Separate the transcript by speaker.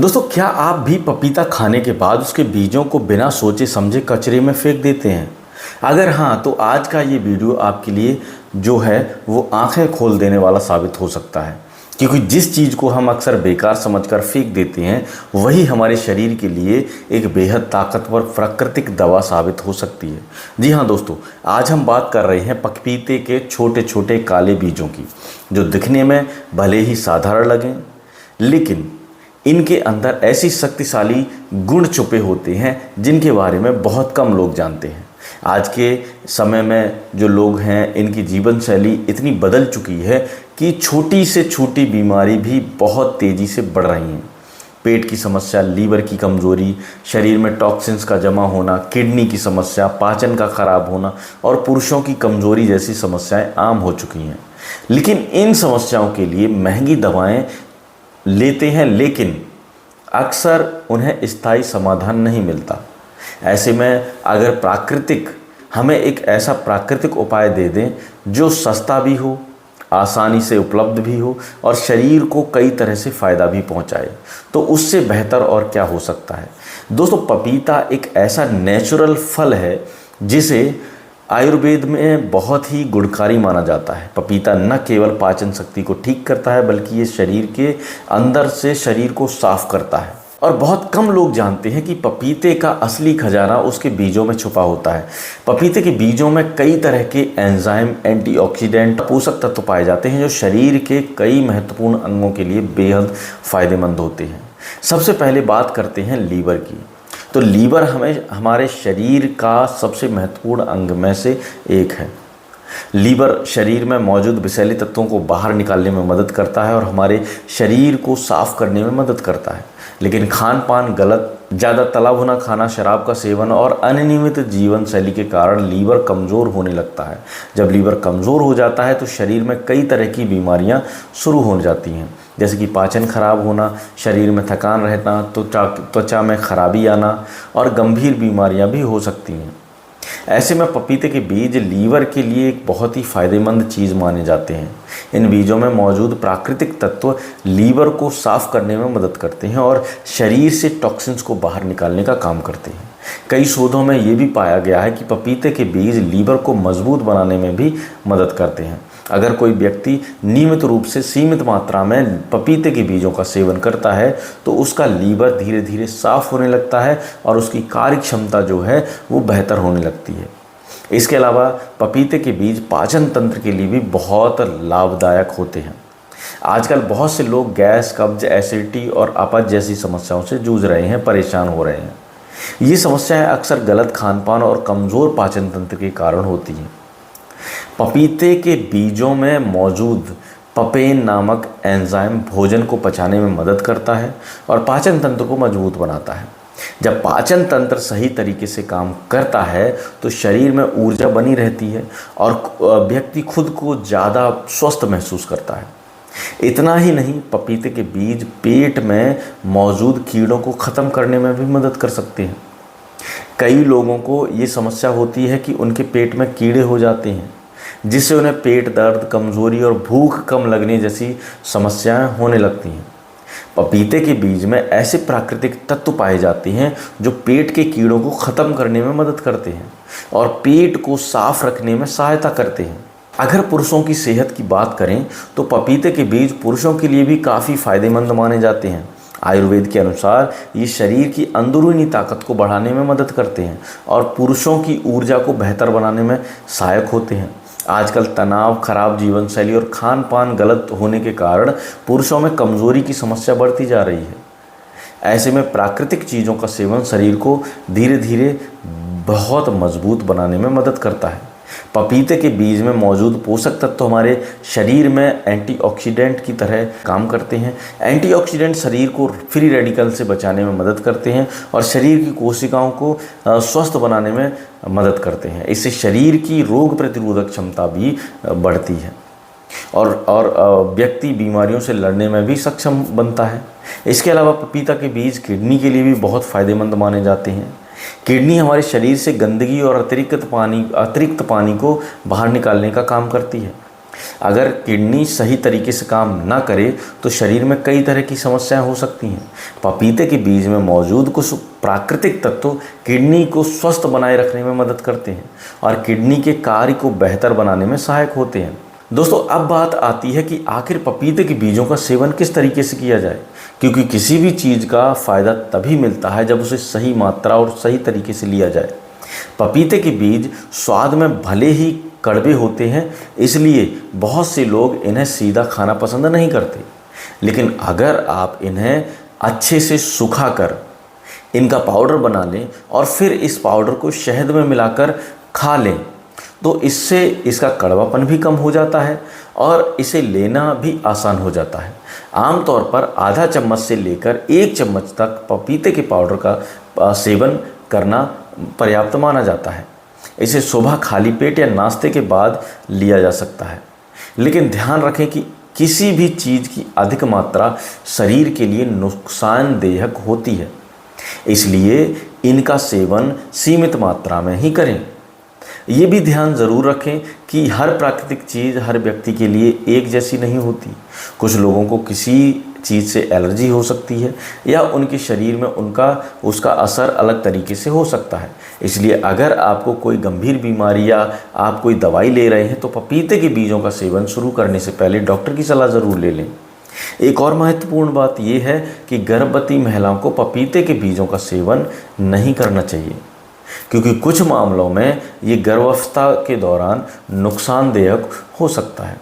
Speaker 1: दोस्तों, क्या आप भी पपीता खाने के बाद उसके बीजों को बिना सोचे समझे कचरे में फेंक देते हैं? अगर हाँ, तो आज का ये वीडियो आपके लिए जो है वो आंखें खोल देने वाला साबित हो सकता है। क्योंकि जिस चीज़ को हम अक्सर बेकार समझकर फेंक देते हैं, वही हमारे शरीर के लिए एक बेहद ताकतवर प्राकृतिक दवा साबित हो सकती है। जी हाँ दोस्तों, आज हम बात कर रहे हैं पपीते के छोटे छोटे काले बीजों की, जो दिखने में भले ही साधारण लगें, लेकिन इनके अंदर ऐसी शक्तिशाली गुण छुपे होते हैं जिनके बारे में बहुत कम लोग जानते हैं। आज के समय में जो लोग हैं, इनकी जीवन शैली इतनी बदल चुकी है कि छोटी से छोटी बीमारी भी बहुत तेज़ी से बढ़ रही हैं। पेट की समस्या, लीवर की कमज़ोरी, शरीर में टॉक्सिन्स का जमा होना, किडनी की समस्या, पाचन का खराब होना और पुरुषों की कमज़ोरी जैसी समस्याएं आम हो चुकी हैं। लेकिन इन समस्याओं के लिए महंगी दवाएं लेते हैं, लेकिन अक्सर उन्हें स्थायी समाधान नहीं मिलता। ऐसे में अगर हमें एक ऐसा प्राकृतिक उपाय दे दें जो सस्ता भी हो, आसानी से उपलब्ध भी हो और शरीर को कई तरह से फ़ायदा भी पहुंचाए, तो उससे बेहतर और क्या हो सकता है। दोस्तों, पपीता एक ऐसा नेचुरल फल है जिसे आयुर्वेद में बहुत ही गुणकारी माना जाता है। पपीता न केवल पाचन शक्ति को ठीक करता है, बल्कि ये शरीर के अंदर से शरीर को साफ करता है। और बहुत कम लोग जानते हैं कि पपीते का असली खजाना उसके बीजों में छुपा होता है। पपीते के बीजों में कई तरह के एंजाइम, एंटीऑक्सीडेंट, पोषक तत्व पाए जाते हैं जो शरीर के कई महत्वपूर्ण अंगों के लिए बेहद फायदेमंद होते हैं। सबसे पहले बात करते हैं लीवर की। तो लीवर हमारे शरीर का सबसे महत्वपूर्ण अंग में से एक है। लीवर शरीर में मौजूद विषैले तत्वों को बाहर निकालने में मदद करता है और हमारे शरीर को साफ करने में मदद करता है। लेकिन खान पान गलत, ज़्यादा तला भुना खाना, शराब का सेवन और अनियमित जीवन शैली के कारण लीवर कमज़ोर होने लगता है। जब लीवर कमज़ोर हो जाता है तो शरीर में कई तरह की बीमारियां शुरू हो जाती हैं, जैसे कि पाचन खराब होना, शरीर में थकान रहना, त्वचा में खराबी आना और गंभीर बीमारियां भी हो सकती हैं। ऐसे में पपीते के बीज लीवर के लिए एक बहुत ही फायदेमंद चीज़ माने जाते हैं। इन बीजों में मौजूद प्राकृतिक तत्व लीवर को साफ करने में मदद करते हैं और शरीर से टॉक्सिन्स को बाहर निकालने का काम करते हैं। कई शोधों में ये भी पाया गया है कि पपीते के बीज लीवर को मजबूत बनाने में भी मदद करते हैं। अगर कोई व्यक्ति नियमित रूप से सीमित मात्रा में पपीते के बीजों का सेवन करता है तो उसका लीवर धीरे धीरे साफ होने लगता है और उसकी कार्य क्षमता जो है वो बेहतर होने लगती है। इसके अलावा पपीते के बीज पाचन तंत्र के लिए भी बहुत लाभदायक होते हैं। आजकल बहुत से लोग गैस, कब्ज, एसिडिटी और अपच जैसी समस्याओं से जूझ रहे हैं, परेशान हो रहे हैं। ये समस्याएं अक्सर गलत खान पान और कमज़ोर पाचन तंत्र के कारण होती हैं। पपीते के बीजों में मौजूद पपेन नामक एंजाइम भोजन को पचाने में मदद करता है और पाचन तंत्र को मजबूत बनाता है। जब पाचन तंत्र सही तरीके से काम करता है तो शरीर में ऊर्जा बनी रहती है और व्यक्ति खुद को ज़्यादा स्वस्थ महसूस करता है। इतना ही नहीं, पपीते के बीज पेट में मौजूद कीड़ों को ख़त्म करने में भी मदद कर सकते हैं। कई लोगों को ये समस्या होती है कि उनके पेट में कीड़े हो जाते हैं, जिससे उन्हें पेट दर्द, कमज़ोरी और भूख कम लगने जैसी समस्याएं होने लगती हैं। पपीते के बीज में ऐसे प्राकृतिक तत्व पाए जाते हैं जो पेट के कीड़ों को ख़त्म करने में मदद करते हैं और पेट को साफ रखने में सहायता करते हैं। अगर पुरुषों की सेहत की बात करें तो पपीते के बीज पुरुषों के लिए भी काफ़ी फायदेमंद माने जाते हैं। आयुर्वेद के अनुसार ये शरीर की अंदरूनी ताकत को बढ़ाने में मदद करते हैं और पुरुषों की ऊर्जा को बेहतर बनाने में सहायक होते हैं। आजकल तनाव, खराब जीवन शैली और खान पान गलत होने के कारण पुरुषों में कमज़ोरी की समस्या बढ़ती जा रही है। ऐसे में प्राकृतिक चीज़ों का सेवन शरीर को धीरे धीरे बहुत मजबूत बनाने में मदद करता है। पपीते के बीज में मौजूद पोषक तत्व हमारे शरीर में एंटीऑक्सीडेंट की तरह काम करते हैं। एंटीऑक्सीडेंट शरीर को फ्री रेडिकल से बचाने में मदद करते हैं और शरीर की कोशिकाओं को स्वस्थ बनाने में मदद करते हैं। इससे शरीर की रोग प्रतिरोधक क्षमता भी बढ़ती है और व्यक्ति बीमारियों से लड़ने में भी सक्षम बनता है। इसके अलावा पपीता के बीज किडनी के लिए भी बहुत फ़ायदेमंद माने जाते हैं। किडनी हमारे शरीर से गंदगी और अतिरिक्त पानी को बाहर निकालने का काम करती है। अगर किडनी सही तरीके से काम ना करे तो शरीर में कई तरह की समस्याएं हो सकती हैं। पपीते के बीज में मौजूद कुछ प्राकृतिक तत्व किडनी को स्वस्थ बनाए रखने में मदद करते हैं और किडनी के कार्य को बेहतर बनाने में सहायक होते हैं। दोस्तों, अब बात आती है कि आखिर पपीते के बीजों का सेवन किस तरीके से किया जाए, क्योंकि किसी भी चीज़ का फ़ायदा तभी मिलता है जब उसे सही मात्रा और सही तरीके से लिया जाए। पपीते के बीज स्वाद में भले ही कड़वे होते हैं, इसलिए बहुत से लोग इन्हें सीधा खाना पसंद नहीं करते, लेकिन अगर आप इन्हें अच्छे से सुखाकर इनका पाउडर बना लें और फिर इस पाउडर को शहद में मिलाकर खा लें तो इससे इसका कड़वापन भी कम हो जाता है और इसे लेना भी आसान हो जाता है। आमतौर पर आधा चम्मच से लेकर 1 चम्मच तक पपीते के पाउडर का सेवन करना पर्याप्त माना जाता है। इसे सुबह खाली पेट या नाश्ते के बाद लिया जा सकता है, लेकिन ध्यान रखें कि किसी भी चीज़ की अधिक मात्रा शरीर के लिए नुकसानदेह होती है, इसलिए इनका सेवन सीमित मात्रा में ही करें। ये भी ध्यान ज़रूर रखें कि हर प्राकृतिक चीज़ हर व्यक्ति के लिए एक जैसी नहीं होती। कुछ लोगों को किसी चीज़ से एलर्जी हो सकती है या उनके शरीर में उसका असर अलग तरीके से हो सकता है। इसलिए अगर आपको कोई गंभीर बीमारी या आप कोई दवाई ले रहे हैं तो पपीते के बीजों का सेवन शुरू करने से पहले डॉक्टर की सलाह ज़रूर ले लें। एक और महत्वपूर्ण बात यह है कि गर्भवती महिलाओं को पपीते के बीजों का सेवन नहीं करना चाहिए, क्योंकि कुछ मामलों में ये गर्भावस्था के दौरान नुकसानदेह हो सकता है।